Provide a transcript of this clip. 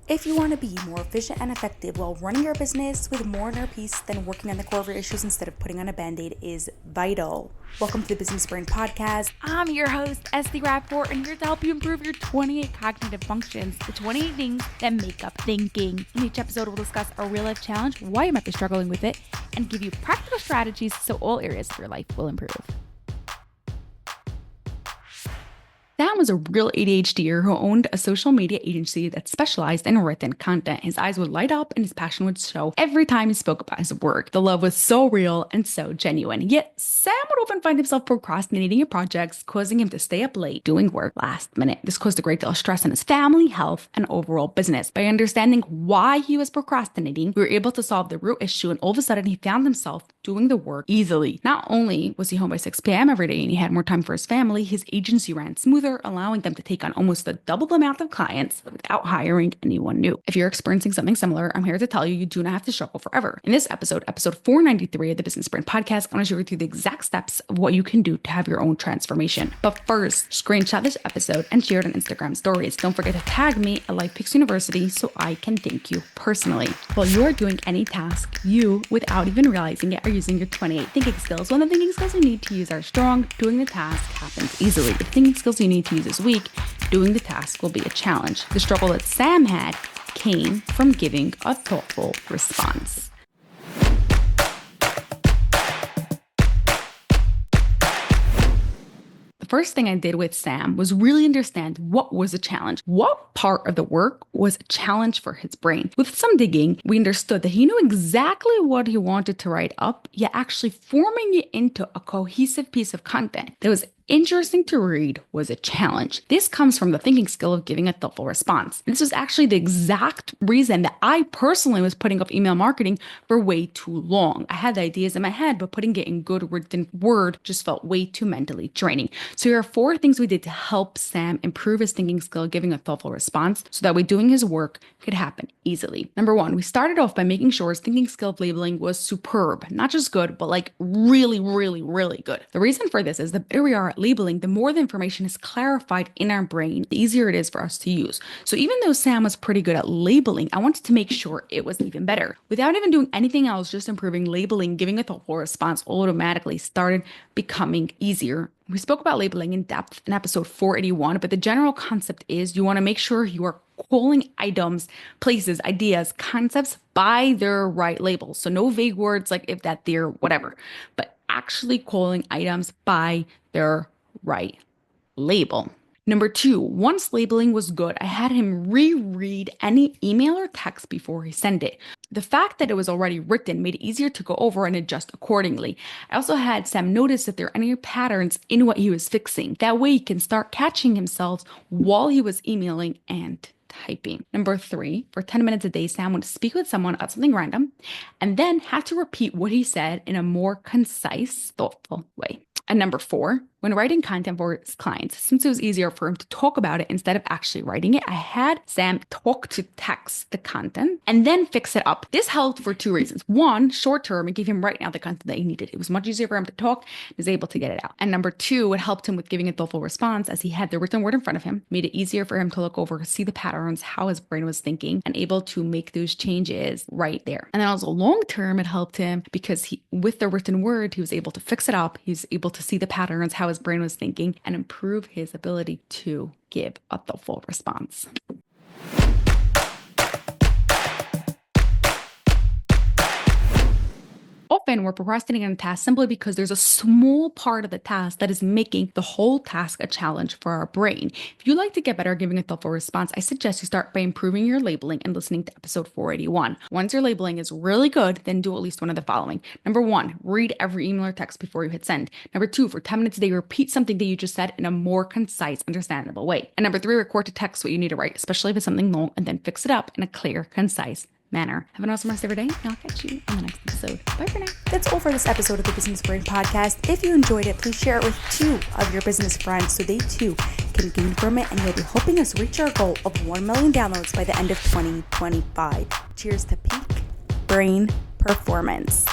If you want to be more efficient and effective while running your business with more inner peace, then working on the core of your issues instead of putting on a band-aid is vital. Welcome to the Business Brain Podcast. I'm your host, Esty Rapport, and here to help you improve your 28 cognitive functions, the 28 things that make up thinking. In each episode, we'll discuss a real-life challenge, why you might be struggling with it, and give you practical strategies so all areas of your life will improve. Sam was a real ADHDer who owned a social media agency that specialized in written content. His eyes would light up and his passion would show every time he spoke about his work. The love was so real and so genuine. Yet Sam would often find himself procrastinating in projects, causing him to stay up late doing work last minute. This caused a great deal of stress on his family, health, and overall business. By understanding why he was procrastinating, we were able to solve the root issue, and all of a sudden he found himself doing the work easily. Not only was he home by 6 p.m. every day and he had more time for his family, his agency ran smoother, allowing them to take on almost the double amount of clients without hiring anyone new. If you're experiencing something similar, I'm here to tell you, you do not have to struggle forever. In this episode 493 of the Business Brain Podcast, I want to share with you the exact steps of what you can do to have your own transformation. But first, screenshot this episode and share it on Instagram stories. Don't forget to tag me at LifePix University so I can thank you personally. While you are doing any task, you, without even realizing it, are using your 28 thinking skills. One of the thinking skills you need to use are strong. Doing the task happens easily. The thinking skills you need to use is weak. Doing the task will be a challenge. The struggle that Sam had came from giving a thoughtful response. First thing I did with Sam was really understand what was a challenge. What part of the work was a challenge for his brain? With some digging, we understood that he knew exactly what he wanted to write up, yet actually forming it into a cohesive piece of content that was interesting to read was a challenge. This comes from the thinking skill of giving a thoughtful response. This was actually the exact reason that I personally was putting off email marketing for way too long. I had the ideas in my head, but putting it in good written word just felt way too mentally draining. So here are 4 things we did to help Sam improve his thinking skill, giving a thoughtful response so that way doing his work could happen easily. Number 1, we started off by making sure his thinking skill of labeling was superb, not just good, but like really, really, really good. The reason for this is the better we are at labeling, the more the information is clarified in our brain, the easier it is for us to use. So even though Sam was pretty good at labeling, I wanted to make sure it was even better. Without even doing anything else, just improving labeling, giving a thoughtful response automatically started becoming easier. We spoke about labeling in depth in episode 481, but the general concept is you want to make sure you are calling items, places, ideas, concepts by their right labels. So no vague words like if, that, there, whatever, but actually calling items by their right label. Number 2, once labeling was good, I had him reread any email or text before he sent it. The fact that it was already written made it easier to go over and adjust accordingly. I also had Sam notice if there are any patterns in what he was fixing. That way he can start catching himself while he was emailing and typing. Number 3, for 10 minutes a day, Sam would speak with someone about something random and then have to repeat what he said in a more concise, thoughtful way. And number 4, when writing content for his clients, since it was easier for him to talk about it instead of actually writing it, I had Sam talk to text the content and then fix it up. This helped for 2 reasons. 1, short term, it gave him right now the content that he needed. It was much easier for him to talk. He was able to get it out. And number 2, it helped him with giving a thoughtful response as he had the written word in front of him, made it easier for him to look over, see the patterns, how his brain was thinking, and able to make those changes right there. And then also long term, it helped him because with the written word, he was able to fix it up. He was able to see the patterns, how his brain was thinking, and improve his ability to give a thoughtful response. Often we're procrastinating on a task simply because there's a small part of the task that is making the whole task a challenge for our brain. If you'd like to get better at giving a thoughtful response, I suggest you start by improving your labeling and listening to episode 481. Once your labeling is really good, then do at least one of the following. Number 1, read every email or text before you hit send. Number 2, for 10 minutes a day, repeat something that you just said in a more concise, understandable way. And number 3, record to text what you need to write, especially if it's something long, and then fix it up in a clear, concise manner. Have an awesome rest of your day, and I'll catch you on the next episode. Bye for now. That's all for this episode of the Business Brain Podcast. If you enjoyed it, please share it with 2 of your business friends so they too can gain from it, and you'll be helping us reach our goal of 1 million downloads by the end of 2025. Cheers to peak brain performance.